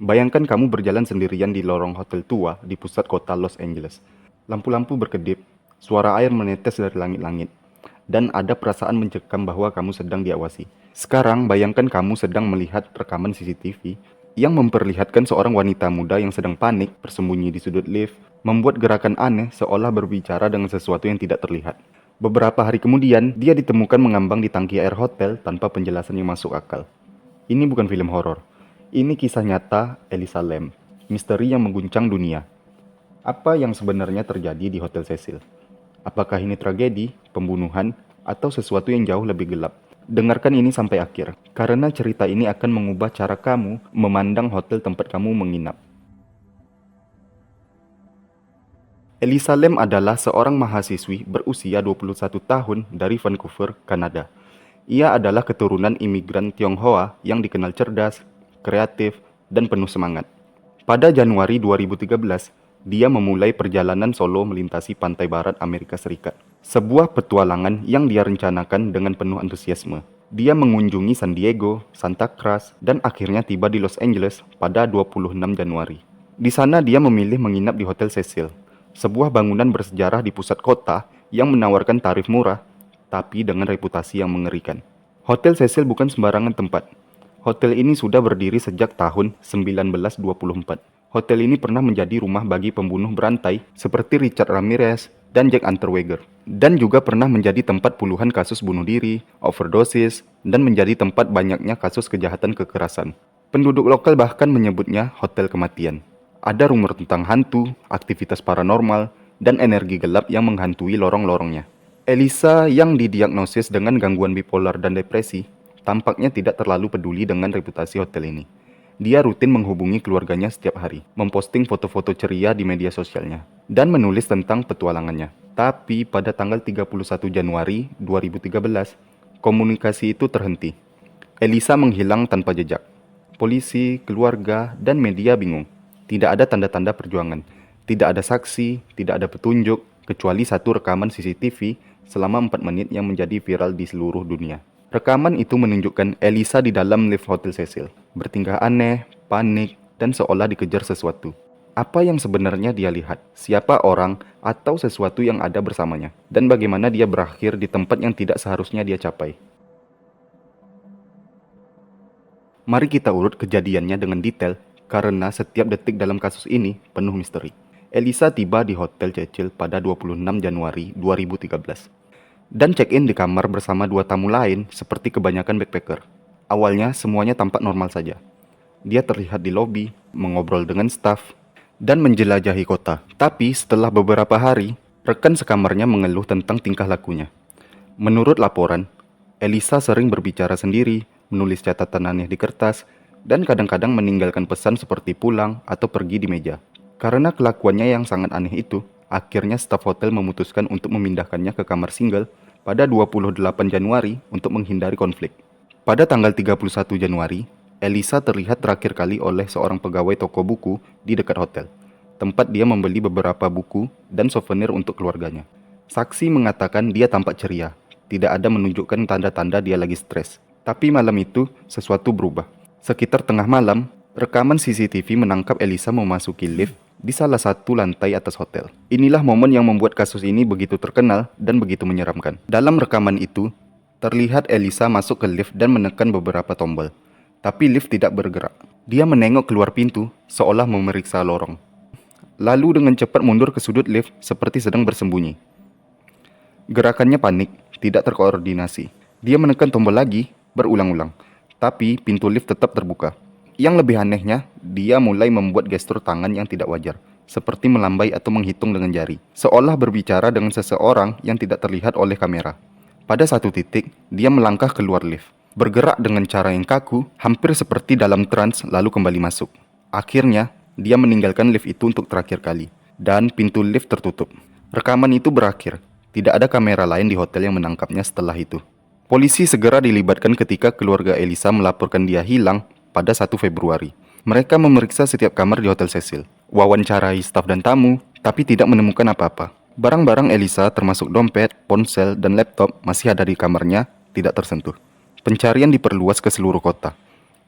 Bayangkan kamu berjalan sendirian di lorong hotel tua di pusat kota Los Angeles. Lampu-lampu berkedip, suara air menetes dari langit-langit, dan ada perasaan mencekam bahwa kamu sedang diawasi. Sekarang bayangkan kamu sedang melihat rekaman CCTV yang memperlihatkan seorang wanita muda yang sedang panik bersembunyi di sudut lift, membuat gerakan aneh seolah berbicara dengan sesuatu yang tidak terlihat. Beberapa hari kemudian, dia ditemukan mengambang di tangki air hotel tanpa penjelasan yang masuk akal. Ini bukan film horor. Ini kisah nyata Elisa Lam, misteri yang mengguncang dunia. Apa yang sebenarnya terjadi di Hotel Cecil? Apakah ini tragedi, pembunuhan, atau sesuatu yang jauh lebih gelap? Dengarkan ini sampai akhir, karena cerita ini akan mengubah cara kamu memandang hotel tempat kamu menginap. Elisa Lam adalah seorang mahasiswi berusia 21 tahun dari Vancouver, Kanada. Ia adalah keturunan imigran Tionghoa yang dikenal cerdas, kreatif, dan penuh semangat. Pada Januari 2013, dia memulai perjalanan solo melintasi pantai barat Amerika Serikat. Sebuah petualangan yang dia rencanakan dengan penuh antusiasme. Dia mengunjungi San Diego, Santa Cruz, dan akhirnya tiba di Los Angeles pada 26 Januari. Di sana dia memilih menginap di Hotel Cecil, sebuah bangunan bersejarah di pusat kota yang menawarkan tarif murah, tapi dengan reputasi yang mengerikan. Hotel Cecil bukan sembarangan tempat. Hotel ini sudah berdiri sejak tahun 1924. Hotel ini pernah menjadi rumah bagi pembunuh berantai seperti Richard Ramirez dan Jack Unterweger, dan juga pernah menjadi tempat puluhan kasus bunuh diri, overdosis, dan menjadi tempat banyaknya kasus kejahatan kekerasan. Penduduk lokal bahkan menyebutnya Hotel Kematian. Ada rumor tentang hantu, aktivitas paranormal, dan energi gelap yang menghantui lorong-lorongnya. Elisa yang didiagnosis dengan gangguan bipolar dan depresi tampaknya tidak terlalu peduli dengan reputasi hotel ini. Dia rutin menghubungi keluarganya setiap hari, memposting foto-foto ceria di media sosialnya, dan menulis tentang petualangannya. Tapi pada tanggal 31 Januari 2013, komunikasi itu terhenti. Elisa menghilang tanpa jejak. Polisi, keluarga, dan media bingung. Tidak ada tanda-tanda perjuangan. Tidak ada saksi, tidak ada petunjuk, kecuali satu rekaman CCTV selama 4 menit yang menjadi viral di seluruh dunia. Rekaman itu menunjukkan Elisa di dalam lift Hotel Cecil, bertingkah aneh, panik, dan seolah dikejar sesuatu. Apa yang sebenarnya dia lihat? Siapa orang atau sesuatu yang ada bersamanya? Dan bagaimana dia berakhir di tempat yang tidak seharusnya dia capai? Mari kita urut kejadiannya dengan detail, karena setiap detik dalam kasus ini penuh misteri. Elisa tiba di Hotel Cecil pada 26 Januari 2013. Dan check-in di kamar bersama 2 tamu lain seperti kebanyakan backpacker. Awalnya semuanya tampak normal saja. Dia terlihat di lobi, mengobrol dengan staf, dan menjelajahi kota. Tapi setelah beberapa hari, rekan sekamarnya mengeluh tentang tingkah lakunya. Menurut laporan, Elisa sering berbicara sendiri, menulis catatan aneh di kertas, dan kadang-kadang meninggalkan pesan seperti pulang atau pergi di meja. Karena kelakuannya yang sangat aneh itu, akhirnya staf hotel memutuskan untuk memindahkannya ke kamar single pada 28 Januari untuk menghindari konflik. Pada tanggal 31 Januari, Elisa terlihat terakhir kali oleh seorang pegawai toko buku di dekat hotel, tempat dia membeli beberapa buku dan souvenir untuk keluarganya. Saksi mengatakan dia tampak ceria, tidak ada menunjukkan tanda-tanda dia lagi stres. Tapi malam itu, sesuatu berubah. Sekitar tengah malam, rekaman CCTV menangkap Elisa memasuki lift di salah satu lantai atas hotel. Inilah momen yang membuat kasus ini begitu terkenal dan begitu menyeramkan. Dalam rekaman itu, terlihat Elisa masuk ke lift dan menekan beberapa tombol. Tapi lift tidak bergerak. Dia menengok keluar pintu, seolah memeriksa lorong. Lalu dengan cepat mundur ke sudut lift seperti sedang bersembunyi. Gerakannya panik, tidak terkoordinasi. Dia menekan tombol lagi, berulang-ulang. Tapi pintu lift tetap terbuka. Yang lebih anehnya, dia mulai membuat gestur tangan yang tidak wajar, seperti melambai atau menghitung dengan jari, seolah berbicara dengan seseorang yang tidak terlihat oleh kamera. Pada satu titik, dia melangkah keluar lift, bergerak dengan cara yang kaku, hampir seperti dalam trans lalu kembali masuk. Akhirnya, dia meninggalkan lift itu untuk terakhir kali, dan pintu lift tertutup. Rekaman itu berakhir, tidak ada kamera lain di hotel yang menangkapnya setelah itu. Polisi segera dilibatkan ketika keluarga Elisa melaporkan dia hilang pada 1 Februari. Mereka memeriksa setiap kamar di Hotel Cecil, wawancarai staf dan tamu, tapi tidak menemukan apa-apa. Barang-barang Elisa termasuk dompet, ponsel, dan laptop masih ada di kamarnya, tidak tersentuh. Pencarian diperluas ke seluruh kota,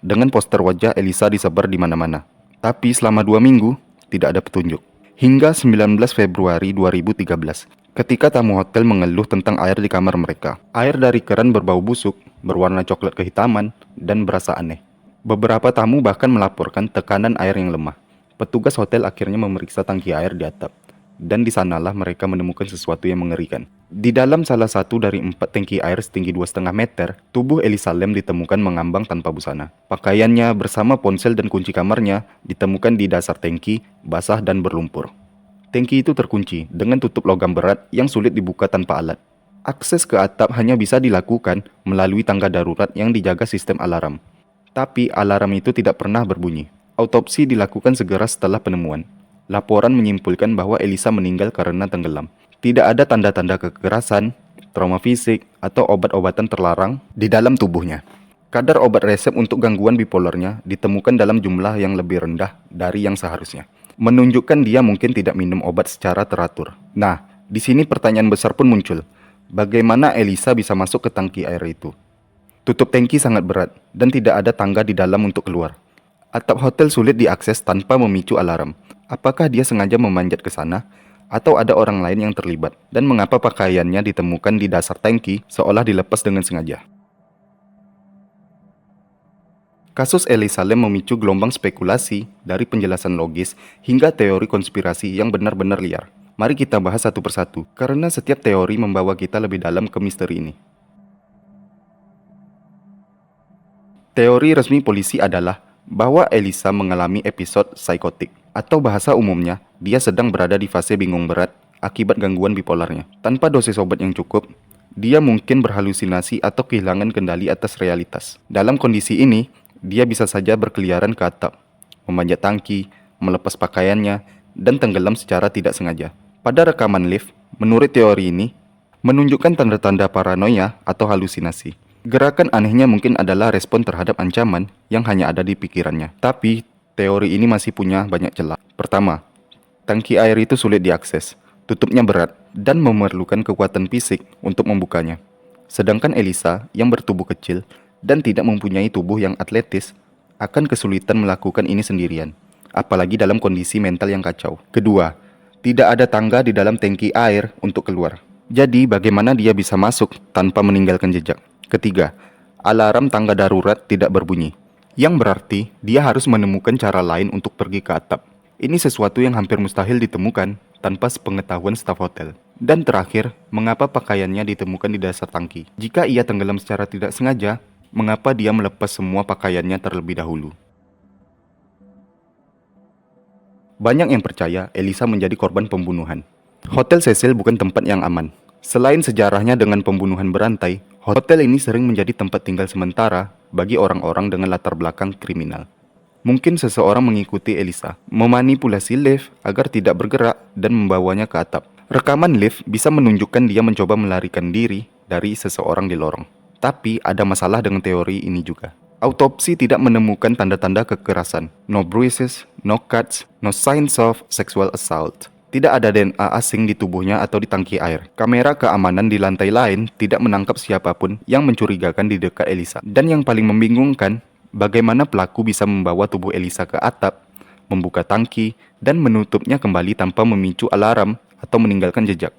dengan poster wajah Elisa disebar di mana-mana. Tapi selama 2 minggu, tidak ada petunjuk. Hingga 19 Februari 2013, ketika tamu hotel mengeluh tentang air di kamar mereka. Air dari keran berbau busuk, berwarna coklat kehitaman, dan berasa aneh. Beberapa tamu bahkan melaporkan tekanan air yang lemah. Petugas hotel akhirnya memeriksa tangki air di atap, dan di sanalah mereka menemukan sesuatu yang mengerikan. Di dalam salah satu dari 4 tangki air setinggi 2,5 meter, tubuh Elisa Lam ditemukan mengambang tanpa busana. Pakaiannya bersama ponsel dan kunci kamarnya ditemukan di dasar tangki, basah dan berlumpur. Tangki itu terkunci dengan tutup logam berat yang sulit dibuka tanpa alat. Akses ke atap hanya bisa dilakukan melalui tangga darurat yang dijaga sistem alarm. Tapi alarm itu tidak pernah berbunyi. Autopsi dilakukan segera setelah penemuan. Laporan menyimpulkan bahwa Elisa meninggal karena tenggelam. Tidak ada tanda-tanda kekerasan, trauma fisik, atau obat-obatan terlarang di dalam tubuhnya. Kadar obat resep untuk gangguan bipolarnya ditemukan dalam jumlah yang lebih rendah dari yang seharusnya, menunjukkan dia mungkin tidak minum obat secara teratur. Nah, di sini pertanyaan besar pun muncul. Bagaimana Elisa bisa masuk ke tangki air itu? Tutup tangki sangat berat dan tidak ada tangga di dalam untuk keluar. Atap hotel sulit diakses tanpa memicu alarm. Apakah dia sengaja memanjat ke sana? Atau ada orang lain yang terlibat? Dan mengapa pakaiannya ditemukan di dasar tangki seolah dilepas dengan sengaja? Kasus Elisa Lam memicu gelombang spekulasi dari penjelasan logis hingga teori konspirasi yang benar-benar liar. Mari kita bahas satu persatu, karena setiap teori membawa kita lebih dalam ke misteri ini. Teori resmi polisi adalah bahwa Elisa mengalami episode psikotik, atau bahasa umumnya, dia sedang berada di fase bingung berat akibat gangguan bipolarnya. Tanpa dosis obat yang cukup, dia mungkin berhalusinasi atau kehilangan kendali atas realitas. Dalam kondisi ini, dia bisa saja berkeliaran ke atap, memanjat tangki, melepas pakaiannya, dan tenggelam secara tidak sengaja. Pada rekaman lift, menurut teori ini, menunjukkan tanda-tanda paranoia atau halusinasi. Gerakan anehnya mungkin adalah respon terhadap ancaman yang hanya ada di pikirannya. Tapi, teori ini masih punya banyak celah. Pertama, tangki air itu sulit diakses, tutupnya berat, dan memerlukan kekuatan fisik untuk membukanya. Sedangkan Elisa, yang bertubuh kecil dan tidak mempunyai tubuh yang atletis, akan kesulitan melakukan ini sendirian, apalagi dalam kondisi mental yang kacau. Kedua, tidak ada tangga di dalam tangki air untuk keluar. Jadi, bagaimana dia bisa masuk tanpa meninggalkan jejak? Ketiga, alarm tangga darurat tidak berbunyi, yang berarti dia harus menemukan cara lain untuk pergi ke atap. Ini sesuatu yang hampir mustahil ditemukan tanpa sepengetahuan staf hotel. Dan terakhir, mengapa pakaiannya ditemukan di dasar tangki? Jika ia tenggelam secara tidak sengaja, mengapa dia melepas semua pakaiannya terlebih dahulu? Banyak yang percaya Elisa menjadi korban pembunuhan. Hotel Cecil bukan tempat yang aman. Selain sejarahnya dengan pembunuhan berantai, hotel ini sering menjadi tempat tinggal sementara bagi orang-orang dengan latar belakang kriminal. Mungkin seseorang mengikuti Elisa, memanipulasi lift agar tidak bergerak dan membawanya ke atap. Rekaman lift bisa menunjukkan dia mencoba melarikan diri dari seseorang di lorong. Tapi ada masalah dengan teori ini juga. Autopsi tidak menemukan tanda-tanda kekerasan. No bruises, no cuts, no signs of sexual assault. Tidak ada DNA asing di tubuhnya atau di tangki air. Kamera keamanan di lantai lain tidak menangkap siapapun yang mencurigakan di dekat Elisa. Dan yang paling membingungkan, bagaimana pelaku bisa membawa tubuh Elisa ke atap, membuka tangki, dan menutupnya kembali tanpa memicu alarm atau meninggalkan jejak.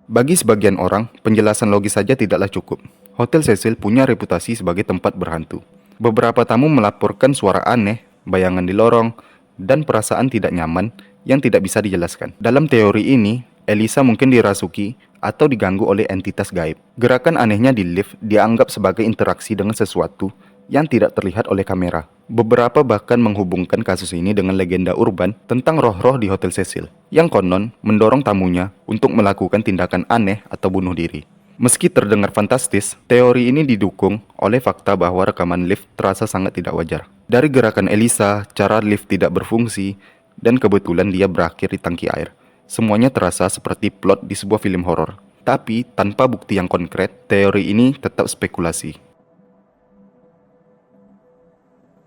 Bagi sebagian orang, penjelasan logis saja tidaklah cukup. Hotel Cecil punya reputasi sebagai tempat berhantu. Beberapa tamu melaporkan suara aneh, bayangan di lorong, dan perasaan tidak nyaman yang tidak bisa dijelaskan. Dalam teori ini, Elisa mungkin dirasuki atau diganggu oleh entitas gaib. Gerakan anehnya di lift dianggap sebagai interaksi dengan sesuatu yang tidak terlihat oleh kamera. Beberapa bahkan menghubungkan kasus ini dengan legenda urban tentang roh-roh di Hotel Cecil, yang konon mendorong tamunya untuk melakukan tindakan aneh atau bunuh diri. Meski terdengar fantastis, teori ini didukung oleh fakta bahwa rekaman lift terasa sangat tidak wajar. Dari gerakan Elisa, cara lift tidak berfungsi, dan kebetulan dia berakhir di tangki air. Semuanya terasa seperti plot di sebuah film horor. Tapi, tanpa bukti yang konkret, teori ini tetap spekulasi.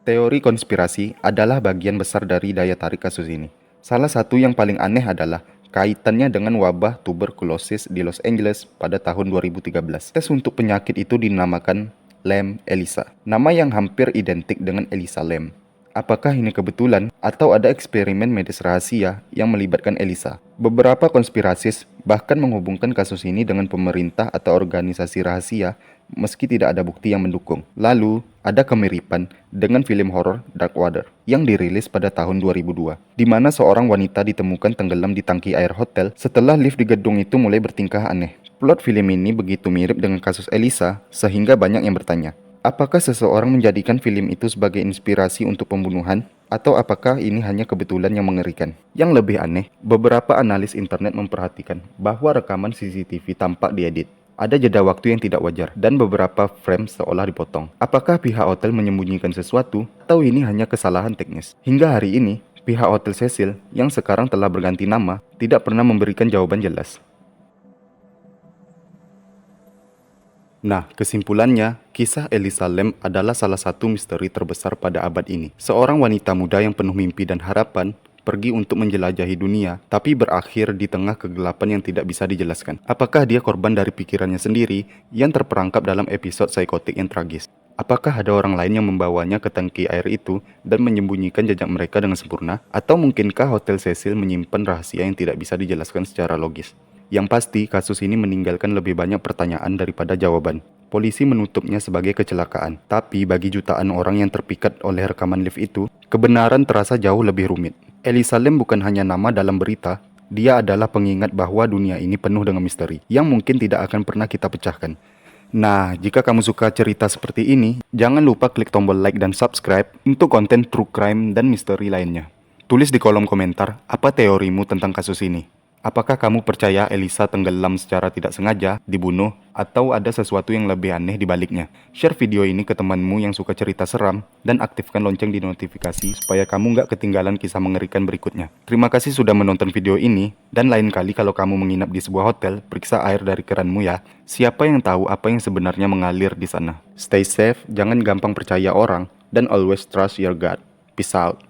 Teori konspirasi adalah bagian besar dari daya tarik kasus ini. Salah satu yang paling aneh adalah kaitannya dengan wabah tuberkulosis di Los Angeles pada tahun 2013. Tes untuk penyakit itu dinamakan Lam, Elisa. Nama yang hampir identik dengan Elisa Lam. Apakah ini kebetulan atau ada eksperimen medis rahasia yang melibatkan Elisa? Beberapa konspirasis bahkan menghubungkan kasus ini dengan pemerintah atau organisasi rahasia meski tidak ada bukti yang mendukung. Lalu, ada kemiripan dengan film horor Dark Water yang dirilis pada tahun 2002, di mana seorang wanita ditemukan tenggelam di tangki air hotel setelah lift di gedung itu mulai bertingkah aneh. Plot film ini begitu mirip dengan kasus Elisa sehingga banyak yang bertanya, apakah seseorang menjadikan film itu sebagai inspirasi untuk pembunuhan? Atau apakah ini hanya kebetulan yang mengerikan? Yang lebih aneh, beberapa analis internet memperhatikan bahwa rekaman CCTV tampak diedit. Ada jeda waktu yang tidak wajar, dan beberapa frame seolah dipotong. Apakah pihak hotel menyembunyikan sesuatu, atau ini hanya kesalahan teknis? Hingga hari ini, pihak Hotel Cecil, yang sekarang telah berganti nama, tidak pernah memberikan jawaban jelas. Nah, kesimpulannya, kisah Elisa Lam adalah salah satu misteri terbesar pada abad ini. Seorang wanita muda yang penuh mimpi dan harapan pergi untuk menjelajahi dunia, tapi berakhir di tengah kegelapan yang tidak bisa dijelaskan. Apakah dia korban dari pikirannya sendiri yang terperangkap dalam episode psikotik yang tragis? Apakah ada orang lain yang membawanya ke tangki air itu dan menyembunyikan jejak mereka dengan sempurna? Atau mungkinkah Hotel Cecil menyimpan rahasia yang tidak bisa dijelaskan secara logis? Yang pasti, kasus ini meninggalkan lebih banyak pertanyaan daripada jawaban. Polisi menutupnya sebagai kecelakaan, tapi bagi jutaan orang yang terpikat oleh rekaman lift itu, kebenaran terasa jauh lebih rumit. Elisa Lam bukan hanya nama dalam berita, dia adalah pengingat bahwa dunia ini penuh dengan misteri, yang mungkin tidak akan pernah kita pecahkan. Nah, jika kamu suka cerita seperti ini, jangan lupa klik tombol like dan subscribe untuk konten true crime dan misteri lainnya. Tulis di kolom komentar apa teorimu tentang kasus ini. Apakah kamu percaya Elisa tenggelam secara tidak sengaja, dibunuh, atau ada sesuatu yang lebih aneh di baliknya? Share video ini ke temanmu yang suka cerita seram, dan aktifkan lonceng di notifikasi supaya kamu nggak ketinggalan kisah mengerikan berikutnya. Terima kasih sudah menonton video ini, dan lain kali kalau kamu menginap di sebuah hotel, periksa air dari keranmu ya. Siapa yang tahu apa yang sebenarnya mengalir di sana? Stay safe, jangan gampang percaya orang, dan always trust your gut. Peace out.